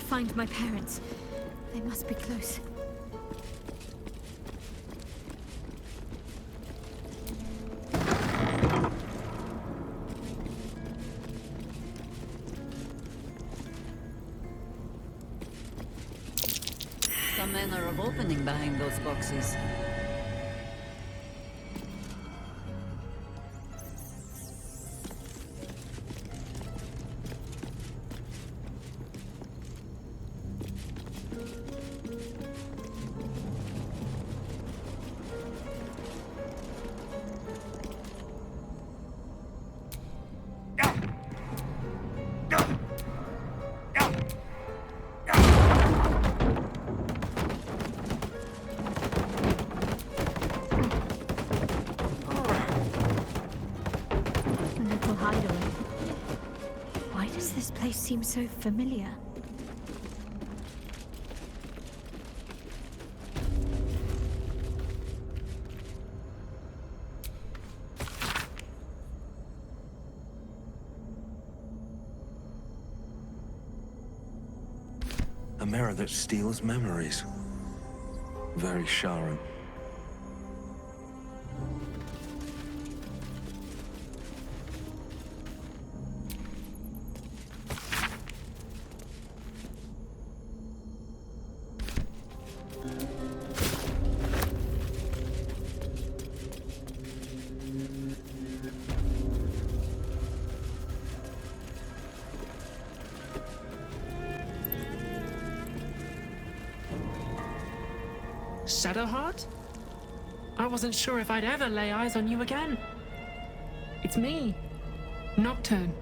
find my parents. They must be close. Some manner of opening behind those boxes. Seems so familiar. A mirror that steals memories. Very Sharon. Shadowheart? I wasn't sure if I'd ever lay eyes on you again. It's me, Nocturne.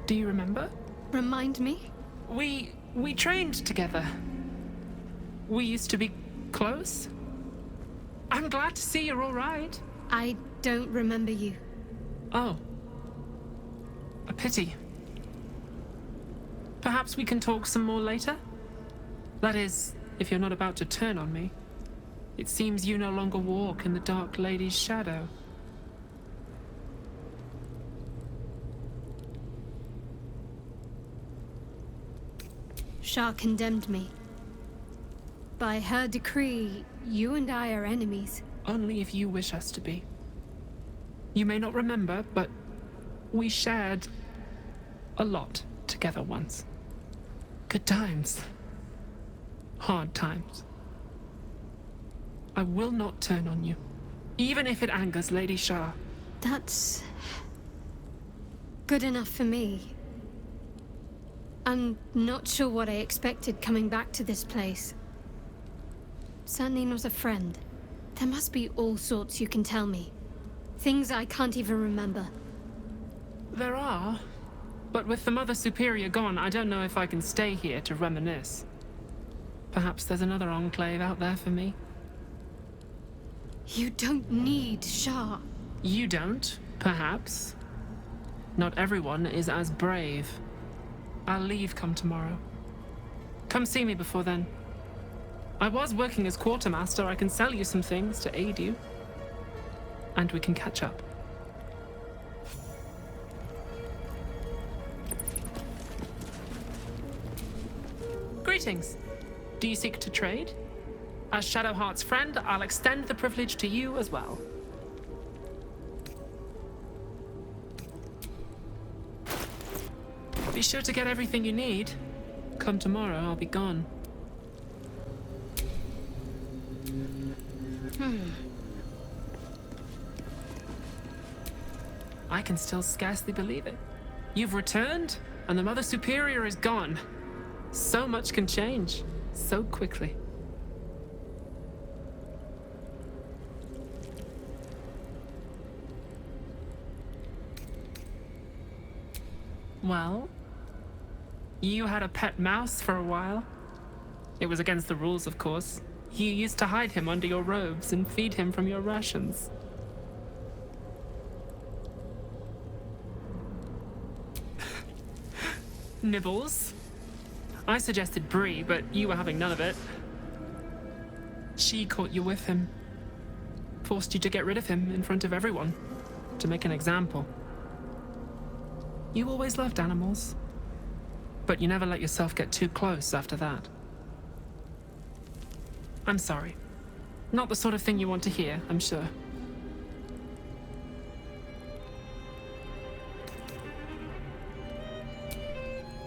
Do you remember? Remind me? We trained together. We used to be close. I'm glad to see you're all right. I don't remember you. Oh. A pity. Perhaps we can talk some more later? That is, if you're not about to turn on me. It seems you no longer walk in the Dark Lady's shadow. Shah condemned me. By her decree, you and I are enemies. Only if you wish us to be. You may not remember, but we shared a lot together once. Good times. Hard times. I will not turn on you, even if it angers Lady Shah. That's good enough for me. I'm not sure what I expected coming back to this place. Certainly not a friend. There must be all sorts you can tell me. Things I can't even remember. There are, but with the Mother Superior gone, I don't know if I can stay here to reminisce. Perhaps there's another enclave out there for me. You don't need Shah. You don't, perhaps. Not everyone is as brave. I'll leave come tomorrow. Come see me before then. I was working as quartermaster. I can sell you some things to aid you. And we can catch up. Greetings. Do you seek to trade? As Shadowheart's friend, I'll extend the privilege to you as well. Be sure to get everything you need. Come tomorrow, I'll be gone. I can still scarcely believe it. You've returned, and the Mother Superior is gone. So much can change, so quickly. Well, you had a pet mouse for a while. It was against the rules, of course. You used to hide him under your robes and feed him from your rations. Nibbles. I suggested Bree, but you were having none of it. She caught you with him. Forced you to get rid of him in front of everyone. To make an example. You always loved animals. But you never let yourself get too close after that. I'm sorry. Not the sort of thing you want to hear, I'm sure.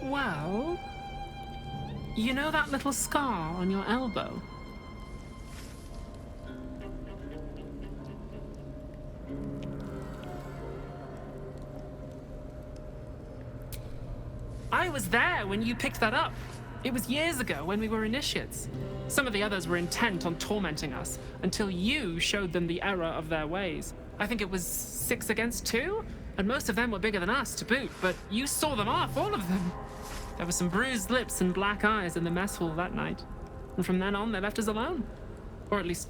Well, you know that little scar on your elbow? I was there when you picked that up. It was years ago when we were initiates. Some of the others were intent on tormenting us until you showed them the error of their ways. I think it was 6 against 2, and most of them were bigger than us to boot, but you saw them off, all of them. There were some bruised lips and black eyes in the mess hall that night, and from then on they left us alone. Or at least,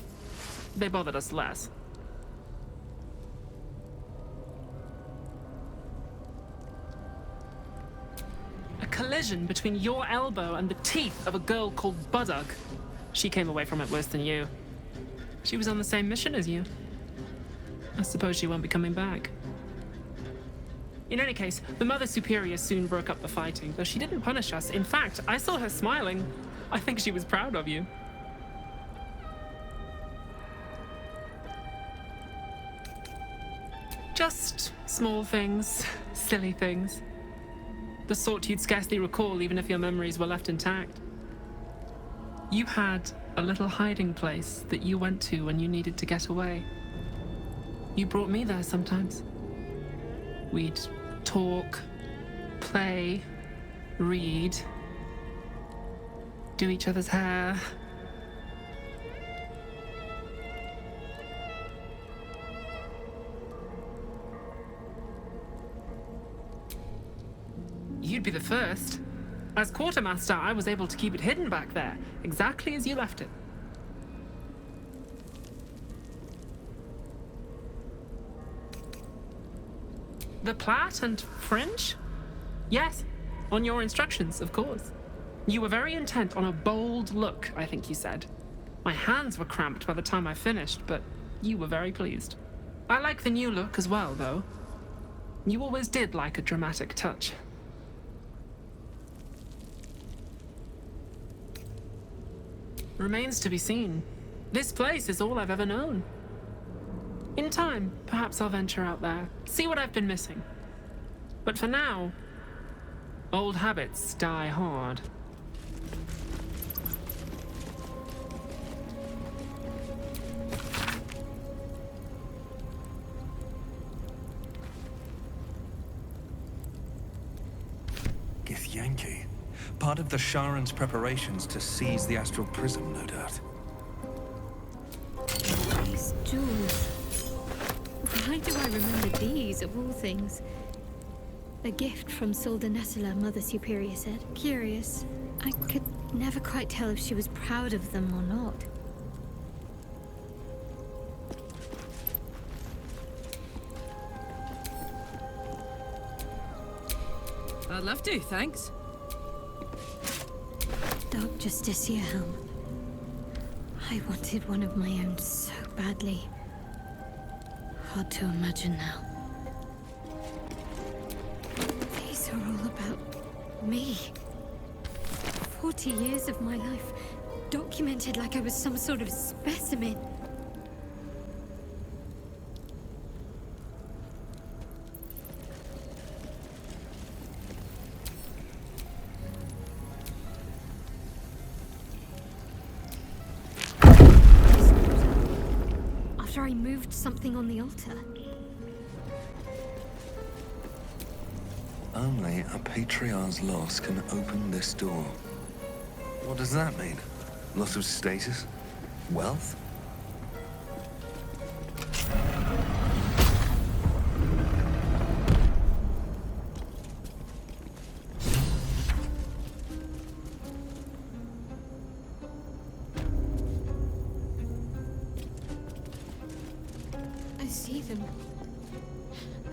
they bothered us less. A collision between your elbow and the teeth of a girl called Baldur. She came away from it worse than you. She was on the same mission as you. I suppose she won't be coming back. In any case, the Mother Superior soon broke up the fighting, though she didn't punish us. In fact, I saw her smiling. I think she was proud of you. Just small things, silly things. The sort you'd scarcely recall even if your memories were left intact. You had a little hiding place that you went to when you needed to get away. You brought me there sometimes. We'd talk, play, read, do each other's hair. You'd be the first. As quartermaster, I was able to keep it hidden back there, exactly as you left it. The plait and fringe? Yes, on your instructions, of course. You were very intent on a bold look, I think you said. My hands were cramped by the time I finished, but you were very pleased. I like the new look as well, though. You always did like a dramatic touch. Remains to be seen. This place is all I've ever known. In time, perhaps I'll venture out there, see what I've been missing. But for now, old habits die hard. Githyanki. Part of the Sharan's preparations to seize the astral prism, no doubt. These jewels. Why do I remember these, of all things? A gift from Solda Nessela, Mother Superior said. Curious. I could never quite tell if she was proud of them or not. I'd love to, thanks. Dark Justicia helm. I wanted one of my own so badly. Hard to imagine now. These are all about me. 40 years of my life, documented like I was some sort of specimen. After I moved something on the altar. Only a patriarch's loss can open this door. What does that mean? Loss of status? Wealth? I see them.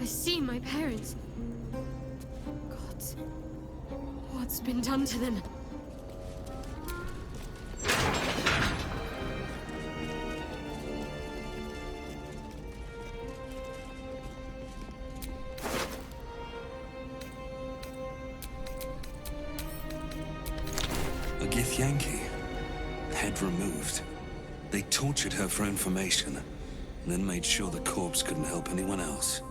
I see my parents. Gods, what's been done to them? Githyanki. Head removed. They tortured her for information, and then made sure the corpse couldn't help anyone else.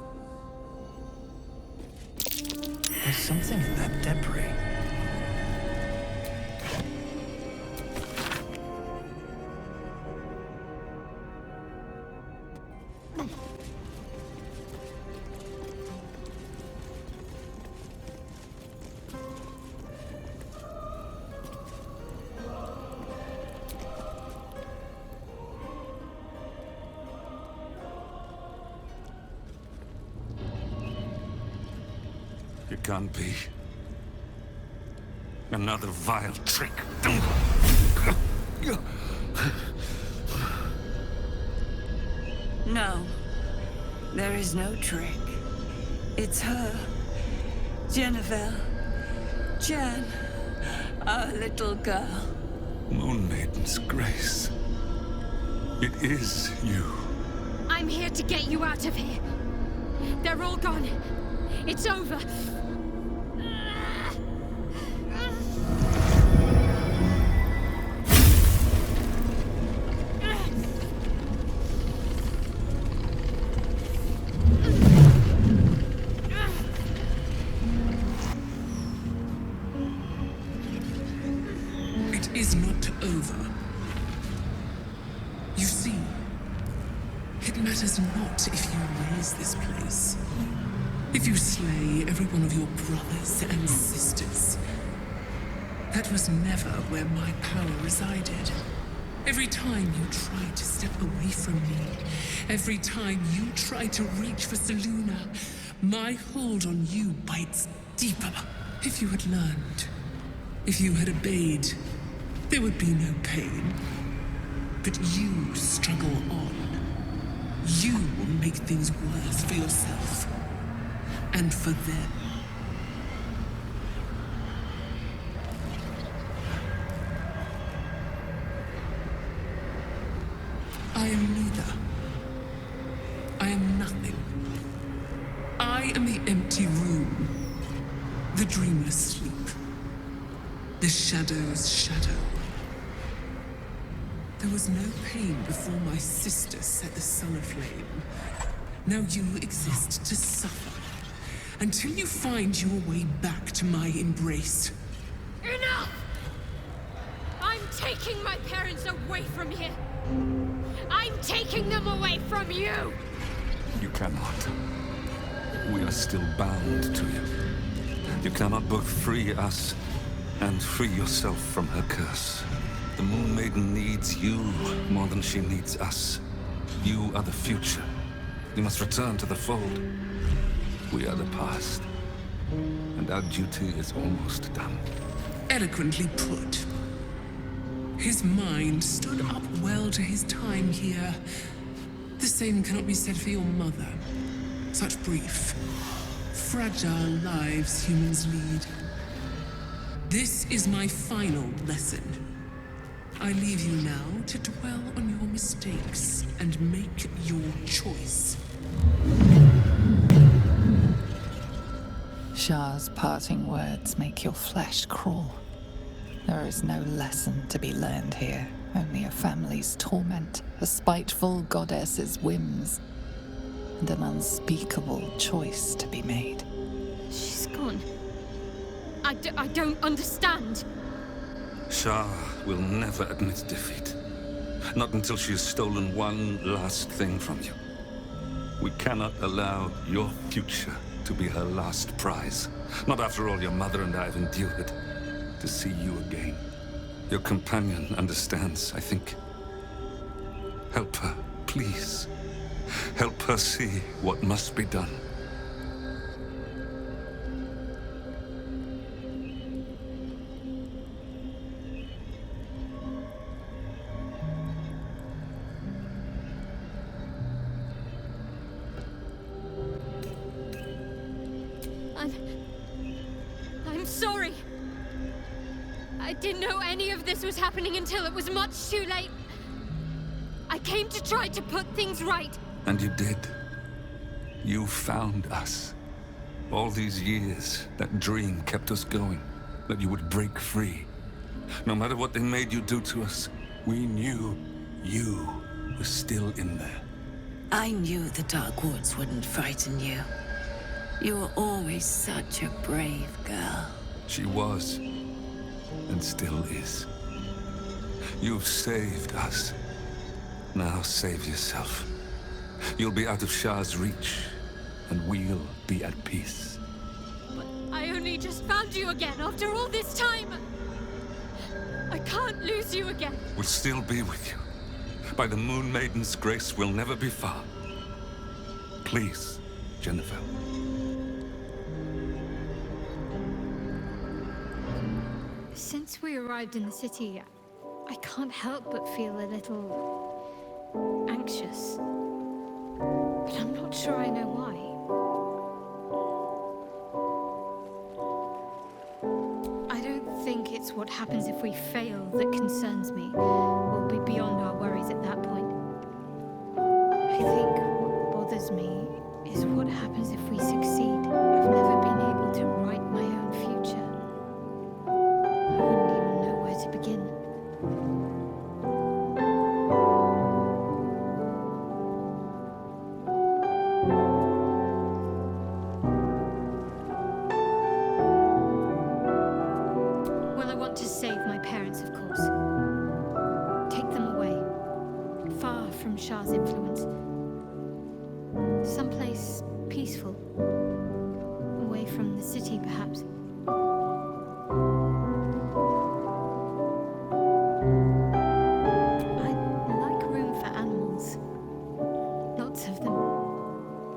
There's something in that debris. It can't be. Another vile trick. No. There is no trick. It's her. Jennifer. Jen. Our little girl. Moon Maiden's grace. It is you. I'm here to get you out of here. They're all gone. It's over. It is not over. You see, it matters not if you raise this place. If you slay every one of your brothers and sisters. That was never where my power resided. Every time you tried to step away from me, every time you tried to reach for Seluna, my hold on you bites deeper. If you had learned, if you had obeyed, there would be no pain. But you struggle on. You will make things worse for yourself. And for them. I am neither. I am nothing. I am the empty room. The dreamless sleep. The shadow's shadow. There was no pain before my sister set the sun aflame. Now you exist to suffer. Until you find your way back to my embrace. Enough! I'm taking my parents away from here. I'm taking them away from you! You cannot. We are still bound to you. You cannot both free us and free yourself from her curse. The Moon Maiden needs you more than she needs us. You are the future. You must return to the fold. We are the past, and our duty is almost done. Eloquently put. His mind stood up well to his time here. The same cannot be said for your mother. Such brief, fragile lives humans lead. This is my final lesson. I leave you now to dwell on your mistakes and make your choice. Shah's parting words make your flesh crawl. There is no lesson to be learned here, only a family's torment, a spiteful goddess's whims, and an unspeakable choice to be made. She's gone. I don't understand. Shah will never admit defeat. Not until she has stolen one last thing from you. We cannot allow your future to be her last prize. Not after all your mother and I have endured. To see you again. Your companion understands, I think. Help her, please. Help her see what must be done. I'm sorry. I didn't know any of this was happening until it was much too late. I came to try to put things right. And you did. You found us. All these years, that dream kept us going. That you would break free. No matter what they made you do to us, we knew you were still in there. I knew the Dark Woods wouldn't frighten you. You were always such a brave girl. She was, and still is. You've saved us. Now save yourself. You'll be out of Shah's reach, and we'll be at peace. But I only just found you again after all this time. I can't lose you again. We'll still be with you. By the Moon Maiden's grace, we'll never be far. Please, Jennifer. Since we arrived in the city, I can't help but feel a little anxious. But I'm not sure I know why. I don't think it's what happens if we fail that concerns me. We'll be beyond our worries at that point. I think what bothers me is what happens if we succeed. I've never been able to write my own future. I wouldn't even know where to begin. Well, I want to save my parents, of course. Take them away, far from Shah's influence. Someplace peaceful. Away from the city, perhaps. I'd like room for animals. Lots of them.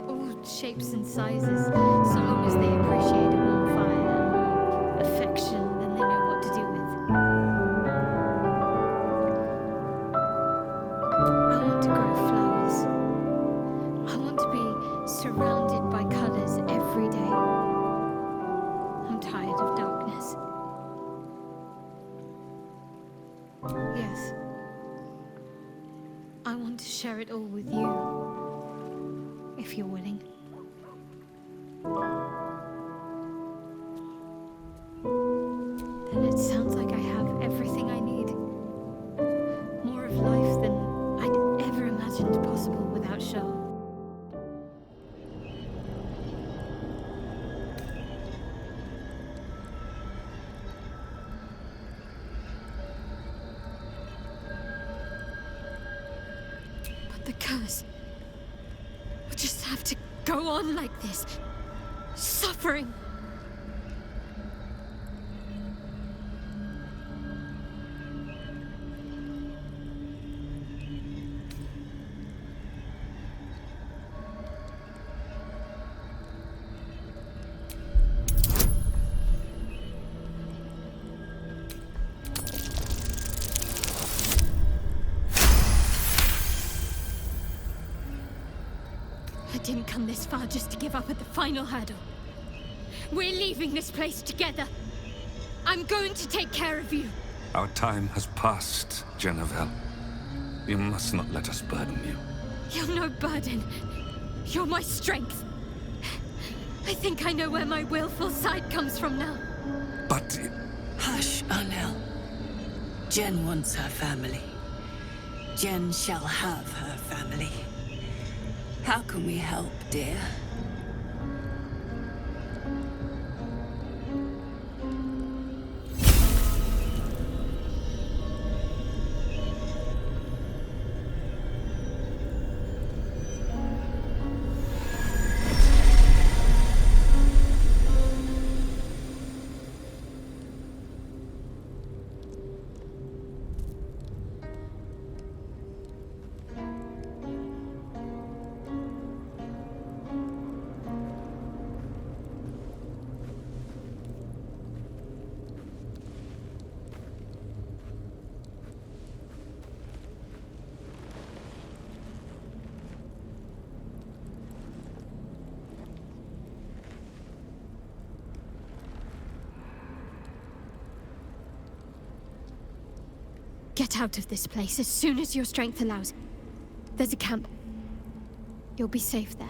All shapes and sizes, so long as they appreciate a warm fire and affection, then they know what to do with. I want to grow flowers. I want to be surrounded by colors every day. I'm tired of darkness. Yes. I want to share it all with you, if you're willing. Then it sounds like I have everything I need. More of life than I'd ever imagined possible without Shah. But the curse will just have to go on like this, suffering. I didn't come this far just to give up at the final hurdle. We're leaving this place together. I'm going to take care of you. Our time has passed, Jennifer. You must not let us burden you. You're no burden. You're my strength. I think I know where my willful side comes from now. But Hush, Anel. Jen wants her family. Jen shall have her family. How can we help, dear? Get out of this place as soon as your strength allows. There's a camp. You'll be safe there.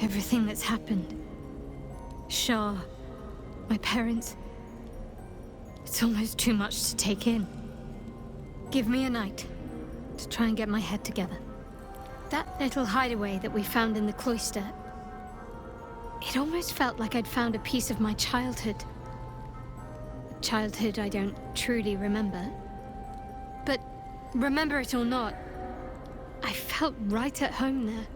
Everything that's happened. Shah, my parents. It's almost too much to take in. Give me a night to try and get my head together. That little hideaway that we found in the cloister, it almost felt like I'd found a piece of my childhood. Childhood I don't truly remember. But remember it or not, I felt right at home there.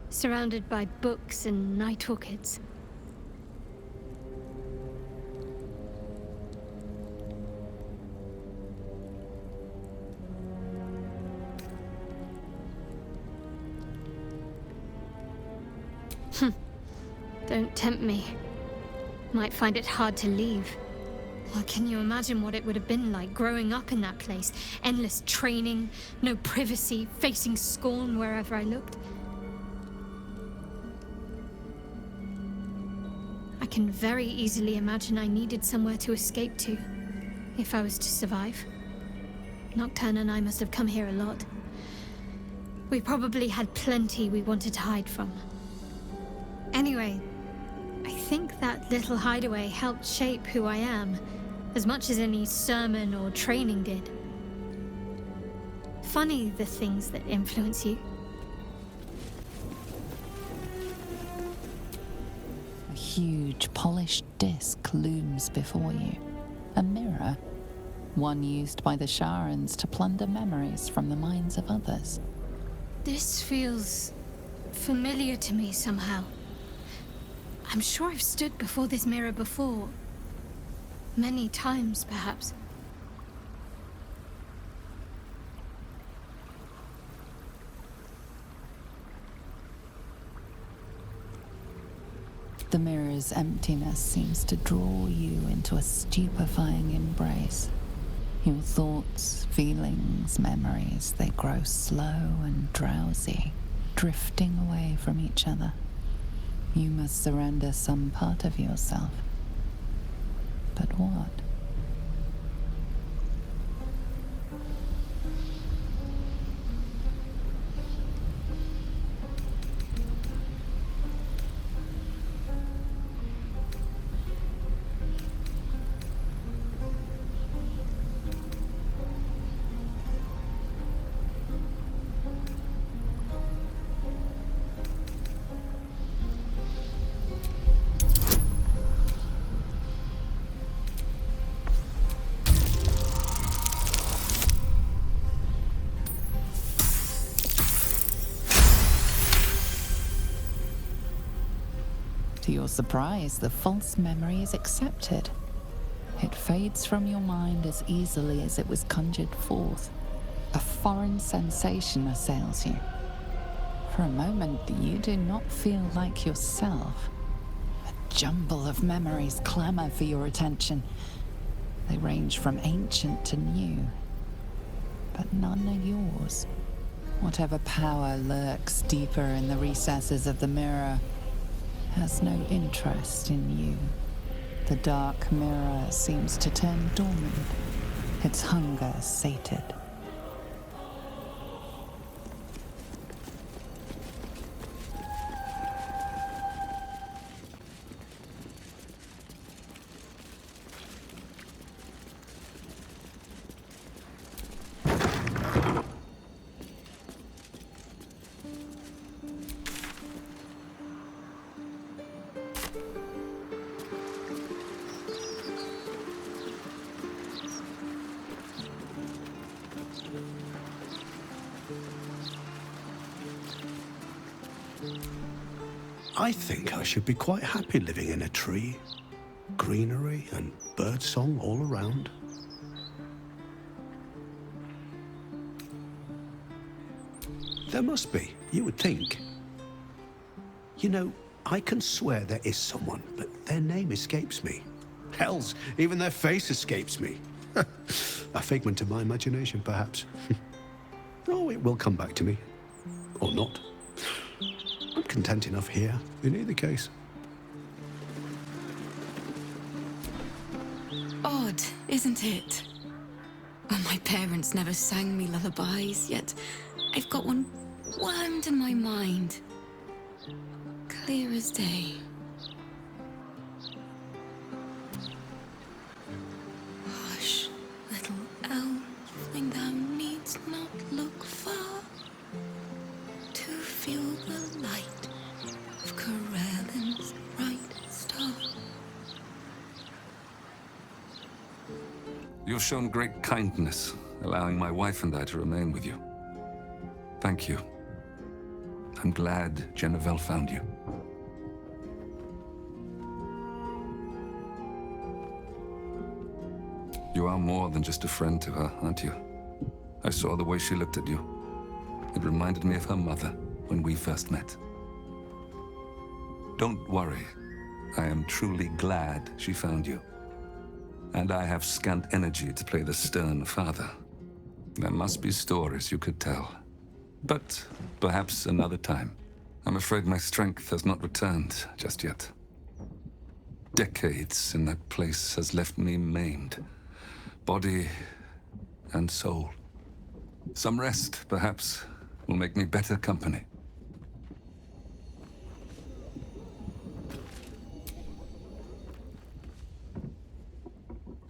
Surrounded by books and night orchids. Don't tempt me. Might find it hard to leave. Well, can you imagine what it would have been like growing up in that place? Endless training, no privacy, facing scorn wherever I looked. I can very easily imagine I needed somewhere to escape to, if I was to survive. Nocturne and I must have come here a lot. We probably had plenty we wanted to hide from. Anyway, I think that little hideaway helped shape who I am, as much as any sermon or training did. Funny the things that influence you. A huge polished disc looms before you. A mirror, one used by the Sharans to plunder memories from the minds of others. This feels familiar to me somehow. I'm sure I've stood before this mirror before. Many times, perhaps. The mirror's emptiness seems to draw you into a stupefying embrace. Your thoughts, feelings, memories, they grow slow and drowsy, drifting away from each other. You must surrender some part of yourself. But what? To your surprise, the false memory is accepted. It fades from your mind as easily as it was conjured forth. A foreign sensation assails you. For a moment, you do not feel like yourself. A jumble of memories clamor for your attention. They range from ancient to new, but none are yours. Whatever power lurks deeper in the recesses of the mirror has no interest in you. The dark mirror seems to turn dormant, its hunger sated. I think I should be quite happy living in a tree. Greenery and birdsong all around. There must be, you would think. You know, I can swear there is someone, but their name escapes me. Hells, even their face escapes me. A figment of my imagination, perhaps. Oh, it will come back to me. Or not. I'm content enough here, in either case. Odd, isn't it? Well, my parents never sang me lullabies, yet I've got one wormed in my mind. Clear as day. You've shown great kindness, allowing my wife and I to remain with you. Thank you. I'm glad Jennifer found you. You are more than just a friend to her, aren't you? I saw the way she looked at you. It reminded me of her mother when we first met. Don't worry. I am truly glad she found you. And I have scant energy to play the stern father. There must be stories you could tell. But perhaps another time. I'm afraid my strength has not returned just yet. Decades in that place has left me maimed. Body and soul. Some rest, perhaps, will make me better company.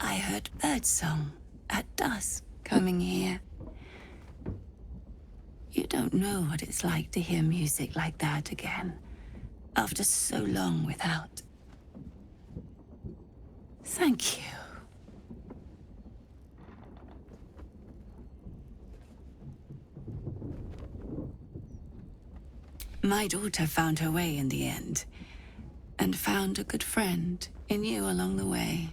I heard birdsong at dusk coming here. You don't know what it's like to hear music like that again, after so long without. Thank you. My daughter found her way in the end, and found a good friend in you along the way.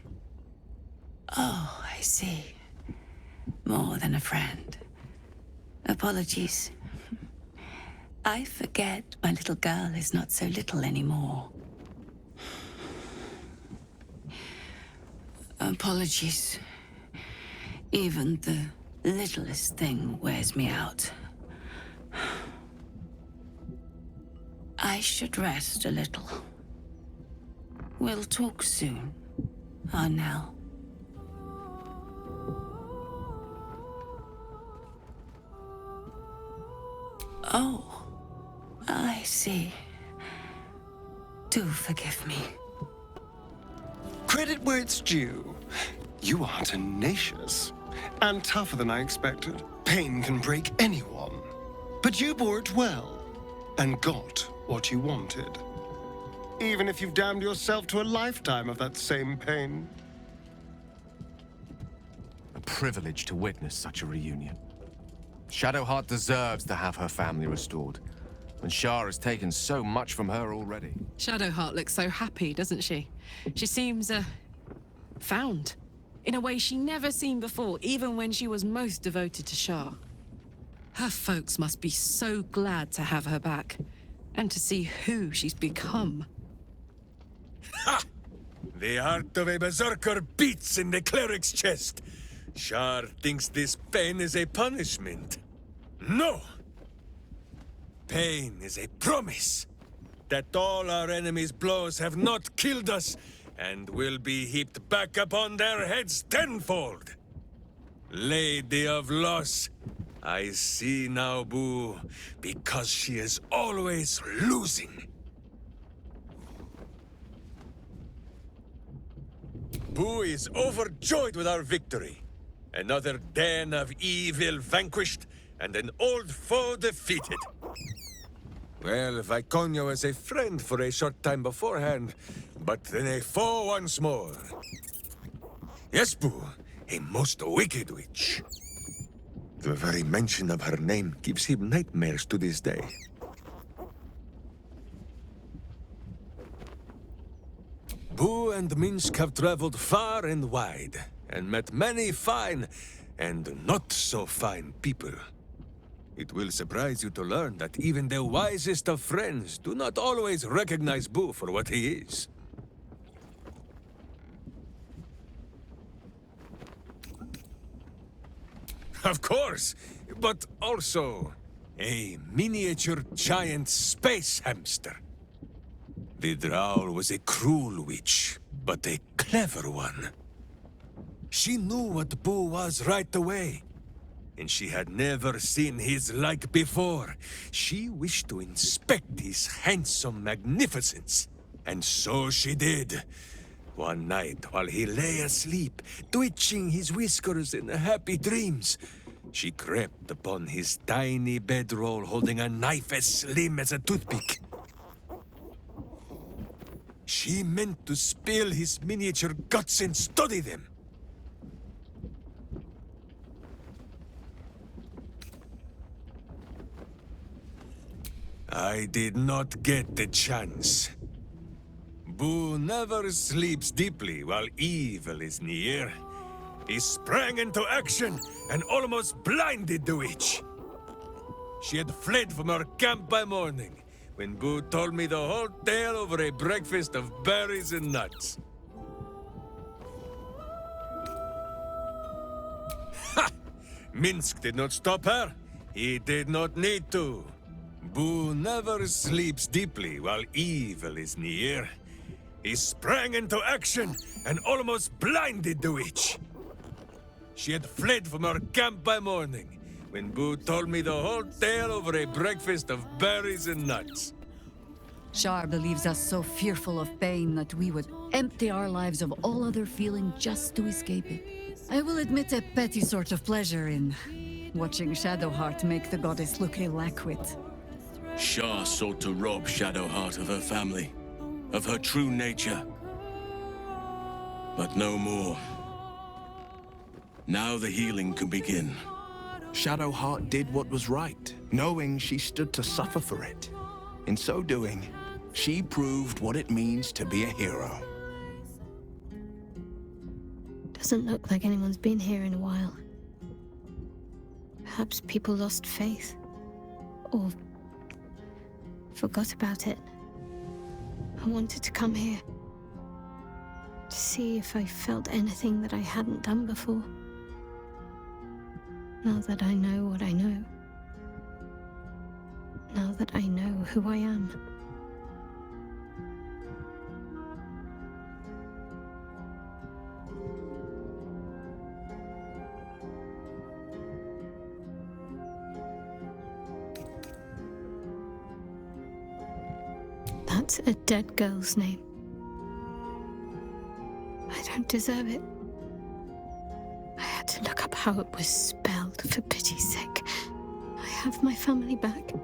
Oh, I see. More than a friend. Apologies. I forget my little girl is not so little anymore. Apologies. Even the littlest thing wears me out. I should rest a little. We'll talk soon, Arnell. Oh, I see. Do forgive me. Credit where it's due. You are tenacious. And tougher than I expected. Pain can break anyone. But you bore it well. And got what you wanted. Even if you've damned yourself to a lifetime of that same pain. A privilege to witness such a reunion. Shadowheart deserves to have her family restored. And Shah has taken so much from her already. Shadowheart looks so happy, doesn't she? She seems, found. In a way she never seen before, even when she was most devoted to Shah. Her folks must be so glad to have her back. And to see who she's become. Ha! The heart of a berserker beats in the cleric's chest. Shar thinks this pain is a punishment. No! Pain is a promise that all our enemies' blows have not killed us and will be heaped back upon their heads tenfold. Lady of Loss, I see now, Boo, because she is always losing. Boo is overjoyed with our victory. Another den of evil vanquished, and an old foe defeated. Well, Viconia was a friend for a short time beforehand, but then a foe once more. Yes, Boo, a most wicked witch. The very mention of her name gives him nightmares to this day. Boo and Minsk have traveled far and wide, and met many fine and not so fine people. It will surprise you to learn that even the wisest of friends do not always recognize Boo for what he is. Of course, but also a miniature giant space hamster. The Drow was a cruel witch, but a clever one. She knew what Boo was right away, and she had never seen his like before. She wished to inspect his handsome magnificence, and so she did. One night, while he lay asleep, twitching his whiskers in happy dreams, she crept upon his tiny bedroll holding a knife as slim as a toothpick. She meant to spill his miniature guts and study them. I did not get the chance. Boo never sleeps deeply while evil is near. He sprang into action and almost blinded the witch. She had fled from her camp by morning, when Boo told me the whole tale over a breakfast of berries and nuts. Ha! Minsk did not stop her. He did not need to. Boo never sleeps deeply while evil is near. He sprang into action and almost blinded the witch. She had fled from her camp by morning, when Boo told me the whole tale over a breakfast of berries and nuts. Shar believes us so fearful of pain that we would empty our lives of all other feeling just to escape it. I will admit a petty sort of pleasure in watching Shadowheart make the goddess look ill-equipped. Shar sought to rob Shadowheart of her family, of her true nature. But no more. Now the healing can begin. Shadowheart did what was right, knowing she stood to suffer for it. In so doing, she proved what it means to be a hero. Doesn't look like anyone's been here in a while. Perhaps people lost faith. Or forgot about it. I wanted to come here. To see if I felt anything that I hadn't done before. Now that I know what I know. Now that I know who I am. That's a dead girl's name. I don't deserve it. I had to look up how it was spelled, for pity's sake. I have my family back. And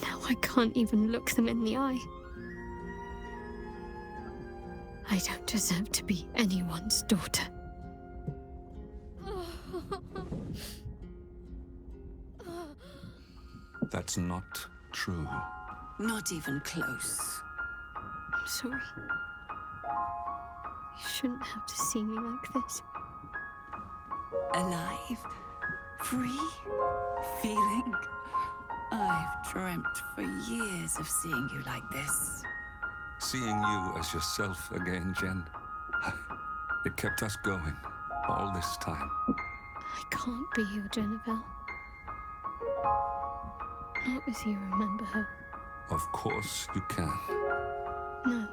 now I can't even look them in the eye. I don't deserve to be anyone's daughter. That's not true. Not even close. I'm sorry. You shouldn't have to see me like this. Alive? Free? Feeling? I've dreamt for years of seeing you like this. Seeing you as yourself again, Jen. It kept us going all this time. I can't be your Jennifer. Not as you remember her. Of course you can. No.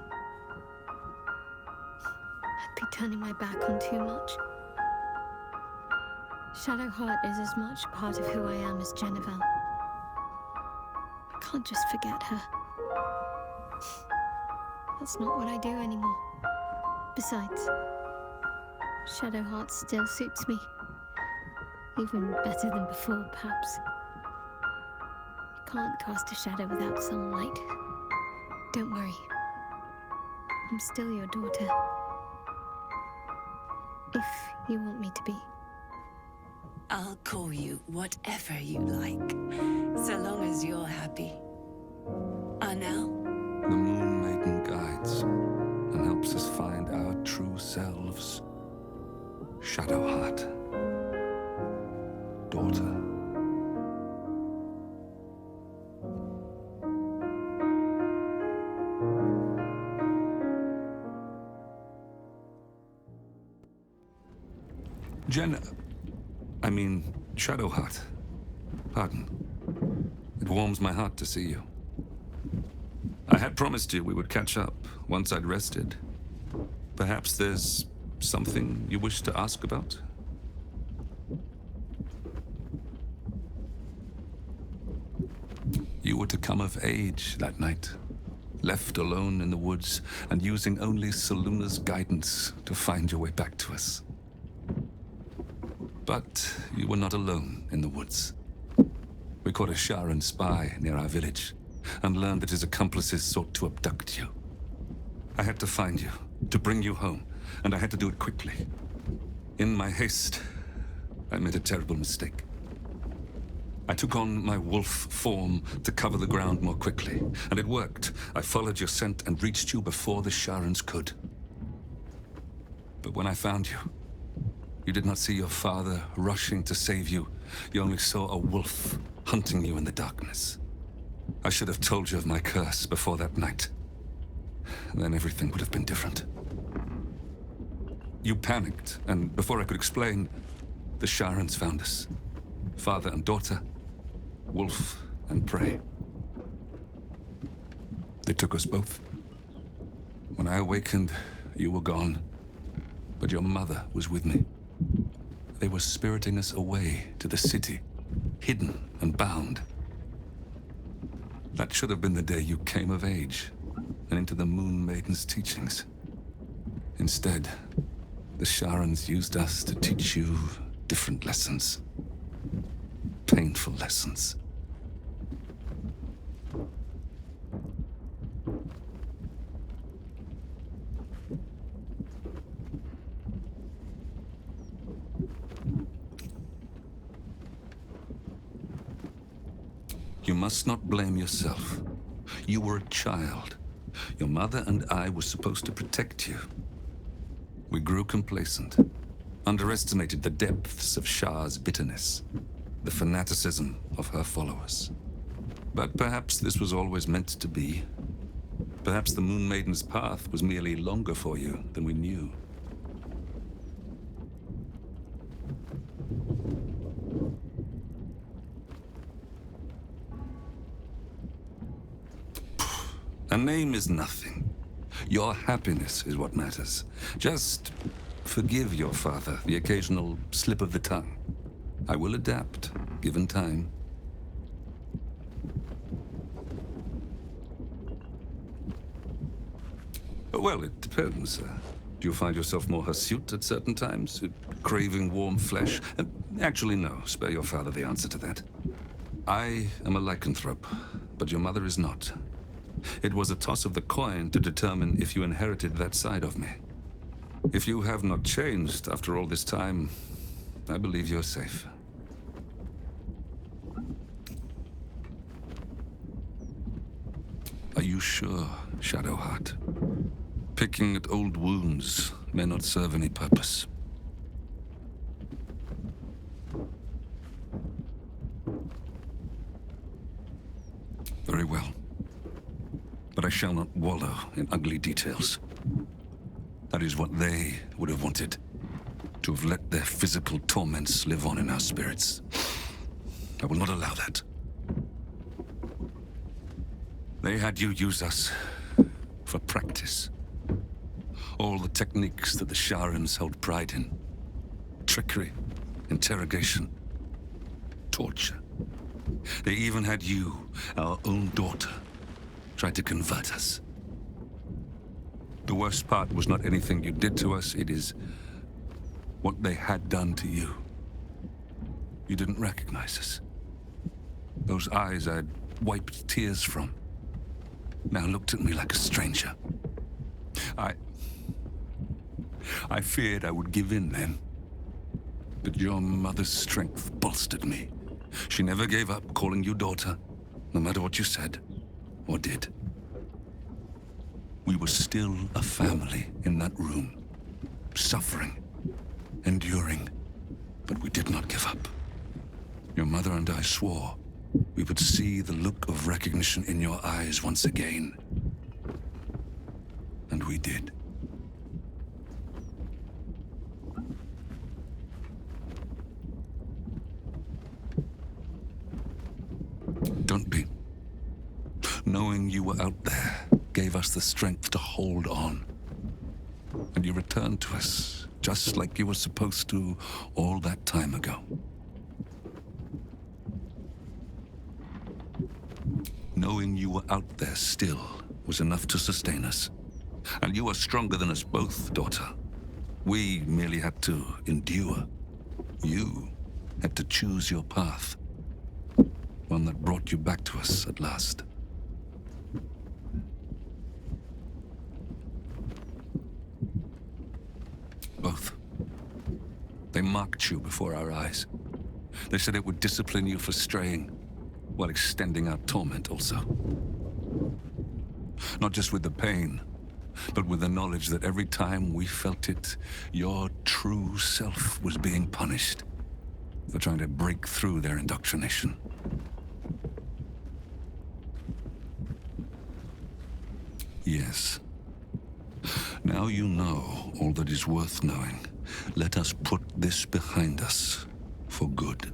I'd be turning my back on too much. Shadowheart is as much part of who I am as Jennifer. I can't just forget her. That's not what I do anymore. Besides, Shadowheart still suits me. Even better than before, perhaps. You can't cast a shadow without sunlight. Don't worry. I'm still your daughter. If you want me to be. I'll call you whatever you like, so long as you're happy. Arnell? The Moon Maiden guides and helps us find our true selves. Shadowheart. Daughter. Jen... I mean, Shadowheart. Pardon. It warms my heart to see you. I had promised you we would catch up once I'd rested. Perhaps there's something you wish to ask about? You were to come of age that night. Left alone in the woods and using only Saluna's guidance to find your way back to us. But you were not alone in the woods. We caught a Sharan spy near our village and learned that his accomplices sought to abduct you. I had to find you, to bring you home, and I had to do it quickly. In my haste, I made a terrible mistake. I took on my wolf form to cover the ground more quickly, and it worked. I followed your scent and reached you before the Sharans could. But when I found you, you did not see your father rushing to save you. You only saw a wolf hunting you in the darkness. I should have told you of my curse before that night. Then everything would have been different. You panicked, and before I could explain, the Sharans found us. Father and daughter, wolf and prey. They took us both. When I awakened, you were gone, but your mother was with me. They were spiriting us away to the city, hidden and bound. That should have been the day you came of age and into the Moon Maiden's teachings. Instead, the Sharans used us to teach you different lessons. Painful lessons. You must not blame yourself. You were a child. Your mother and I were supposed to protect you. We grew complacent, underestimated the depths of Shah's bitterness, the fanaticism of her followers. But perhaps this was always meant to be. Perhaps the Moon Maiden's path was merely longer for you than we knew. A name is nothing. Your happiness is what matters. Just forgive your father the occasional slip of the tongue. I will adapt, given time. Well, it depends. Do you find yourself more hirsute at certain times? Craving warm flesh? Actually, no. Spare your father the answer to that. I am a lycanthrope, but your mother is not. It was a toss of the coin to determine if you inherited that side of me. If you have not changed after all this time, I believe you're safe. Are you sure, Shadowheart? Picking at old wounds may not serve any purpose. Very well. But I shall not wallow in ugly details. That is what they would have wanted. To have let their physical torments live on in our spirits. I will not allow that. They had you use us for practice. All the techniques that the Sharans held pride in. Trickery, interrogation, torture. They even had you, our own daughter, try to convert us. The worst part was not anything you did to us, it is what they had done to you. You didn't recognize us. Those eyes I'd wiped tears from now looked at me like a stranger. I feared I would give in then. But your mother's strength bolstered me. She never gave up calling you daughter, no matter what you said or did. We were still a family in that room, suffering, enduring, but we did not give up. Your mother and I swore we would see the look of recognition in your eyes once again. And we did. Don't be. Knowing you were out there gave us the strength to hold on. And you returned to us, just like you were supposed to all that time ago. Knowing you were out there still was enough to sustain us. And you are stronger than us both, daughter. We merely had to endure. You had to choose your path. One that brought you back to us at last. Both. They marked you before our eyes. They said it would discipline you for straying, while extending our torment also. Not just with the pain, but with the knowledge that every time we felt it, your true self was being punished for trying to break through their indoctrination. Yes. Now you know all that is worth knowing. Let us put this behind us for good.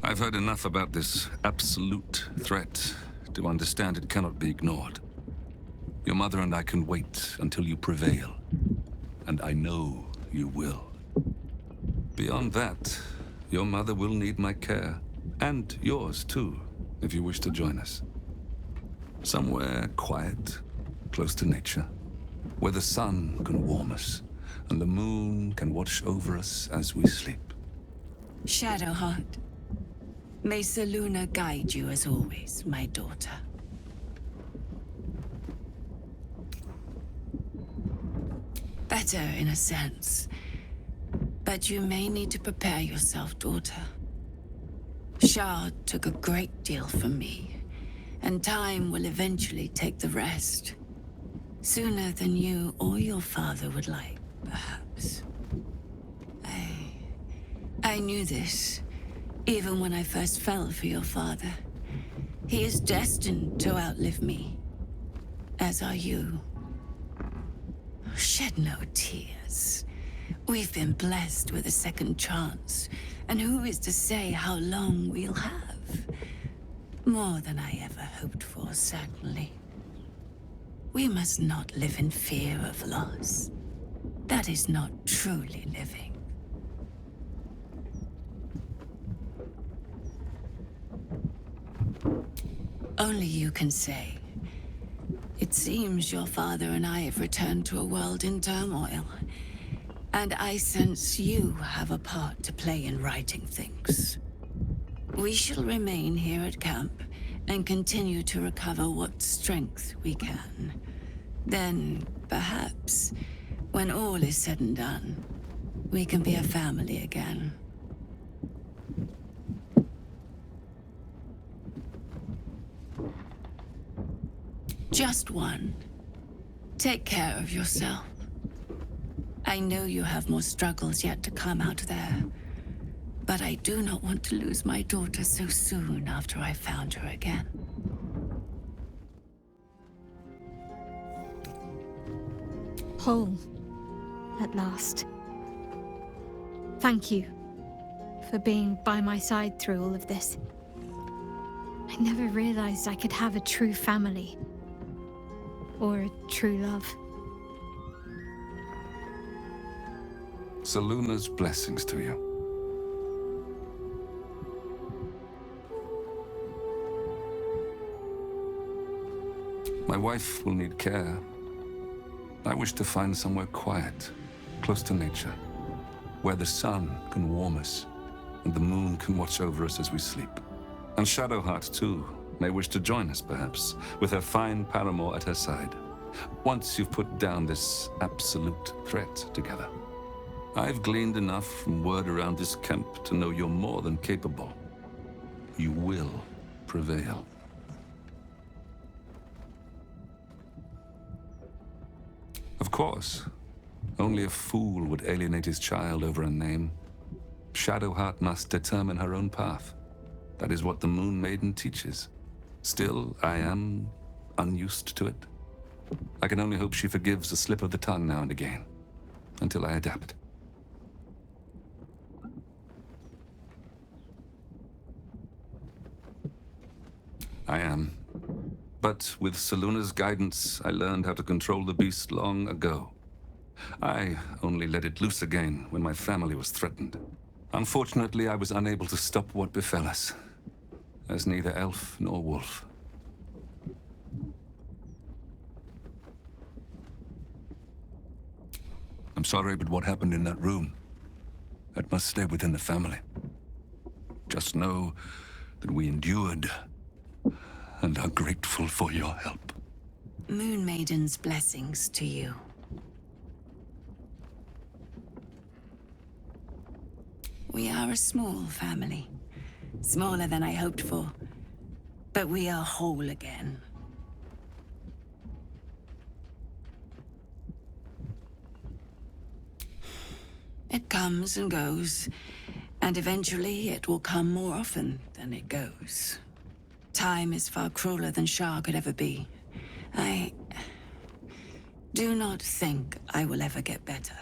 I've heard enough about this absolute threat to understand it cannot be ignored. Your mother and I can wait until you prevail, and I know you will. Beyond that, your mother will need my care, and yours too, if you wish to join us. Somewhere quiet, close to nature, where the sun can warm us, and the moon can watch over us as we sleep. Shadowheart, may Selûne guide you as always, my daughter. Better in a sense, but you may need to prepare yourself, daughter. Shar took a great deal from me, and time will eventually take the rest. Sooner than you or your father would like, perhaps. I knew this, even when I first fell for your father. He is destined to outlive me, as are you. Shed no tears. We've been blessed with a second chance, and who is to say how long we'll have? More than I ever hoped for, certainly. We must not live in fear of loss. That is not truly living. Only you can say. It seems your father and I have returned to a world in turmoil. And I sense you have a part to play in righting things. We shall remain here at camp and continue to recover what strength we can. Then, perhaps, when all is said and done, we can be a family again. Just one. Take care of yourself. I know you have more struggles yet to come out there, but I do not want to lose my daughter so soon after I found her again. Whole. At last. Thank you for being by my side through all of this. I never realized I could have a true family. Or a true love. Selûne's blessings to you. My wife will need care. I wish to find somewhere quiet, close to nature, where the sun can warm us, and the moon can watch over us as we sleep. And Shadowheart, too, may wish to join us, perhaps, with her fine paramour at her side, once you've put down this absolute threat together. I've gleaned enough from word around this camp to know you're more than capable. You will prevail. Of course, only a fool would alienate his child over a name. Shadowheart must determine her own path. That is what the Moon Maiden teaches. Still, I am unused to it. I can only hope she forgives a slip of the tongue now and again, until I adapt. I am. But with Selûne's guidance, I learned how to control the beast long ago. I only let it loose again when my family was threatened. Unfortunately, I was unable to stop what befell us, as neither elf nor wolf. I'm sorry, but what happened in that room, that must stay within the family. Just know that we endured and are grateful for your help. Moon Maiden's blessings to you. We are a small family. Smaller than I hoped for. But we are whole again. It comes and goes, and eventually it will come more often than it goes. Time is far crueler than Shah could ever be. I do not think I will ever get better.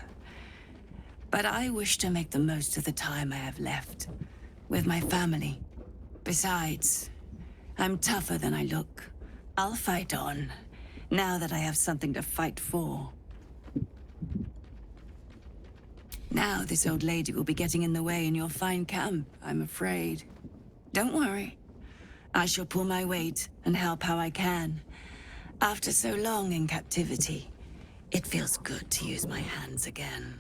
But I wish to make the most of the time I have left with my family. Besides, I'm tougher than I look. I'll fight on, now that I have something to fight for. Now this old lady will be getting in the way in your fine camp, I'm afraid. Don't worry. I shall pull my weight and help how I can. After so long in captivity, it feels good to use my hands again.